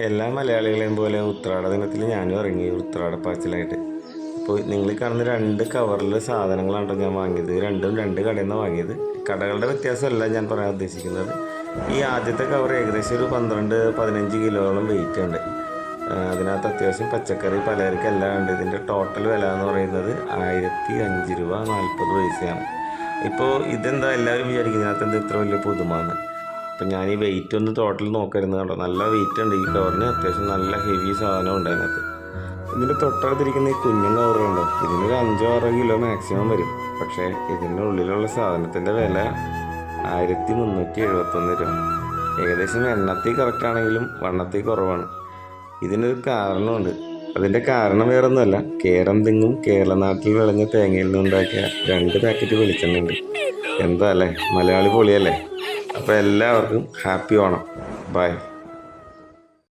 എല്ലാ മലയാളികളെയും പോലെ ഉത്രാട ദിനത്തിൽ ഞാനും ഇറങ്ങി ഉത്രാടപ്പാച്ചിലായിട്ട്. അപ്പോൾ നിങ്ങൾ കാണുന്ന രണ്ട് കവറിൽ സാധനങ്ങളാണ് ഞാൻ വാങ്ങിയത്. രണ്ടും രണ്ട് കടയിൽ നിന്ന് വാങ്ങിയത്. കടകളുടെ വ്യത്യാസമല്ല ഞാൻ പറയാൻ ഉദ്ദേശിക്കുന്നത്. ഈ ആദ്യത്തെ കവർ ഏകദേശം ഒരു 12-15 കിലോളം വെയിറ്റ് ഉണ്ട്. അതിനകത്ത് അത്യാവശ്യം പച്ചക്കറി പലചരക്ക് എല്ലാം ഉണ്ട്. ഇതിൻ്റെ ടോട്ടൽ വില എന്ന് പറയുന്നത് 1005 രൂപ 40 പൈസയാണ്. ഇപ്പോൾ ഇതെന്താ എല്ലാവരും വിചാരിക്കും ഇതിനകത്ത് എന്താ ഇത്ര വലിയ പുതുമാന്ന്. അപ്പം ഞാൻ ഈ വെയിറ്റ് ഒന്ന് ടോട്ടൽ നോക്കരുത് കണ്ടോ, നല്ല വെയിറ്റ് ഉണ്ട് ഈ കവറിന്. അത്യാവശ്യം നല്ല ഹെവി സാധനം ഉണ്ട് അതിനകത്ത്. ഇതിൻ്റെ തൊട്ടടുത്തിരിക്കുന്ന ഈ കുഞ്ഞൻ കവറുണ്ടോ, ഇതിനൊരു 5-6 കിലോ മാക്സിമം വരും. പക്ഷേ ഇതിൻ്റെ ഉള്ളിലുള്ള സാധനത്തിൻ്റെ വില 1371 രൂപ. ഏകദേശം എണ്ണത്തിൽ കറക്റ്റ് ആണെങ്കിലും വണ്ണത്തിൽ കുറവാണ്. ഇതിനൊരു കാരണമുണ്ട്. അതിൻ്റെ കാരണം വേറൊന്നുമല്ല, കേരം തെങ്ങും കേരള നാട്ടിൽ വിളഞ്ഞ തേങ്ങയിൽ നിന്നുണ്ടാക്കിയ 2 പാക്കറ്റ് വെളിച്ചെണ്ണയുണ്ട്. എന്താ അല്ലേ, മലയാളി പൊളിയല്ലേ. അപ്പോൾ എല്ലാവർക്കും ഹാപ്പി ഓണം. ബൈ.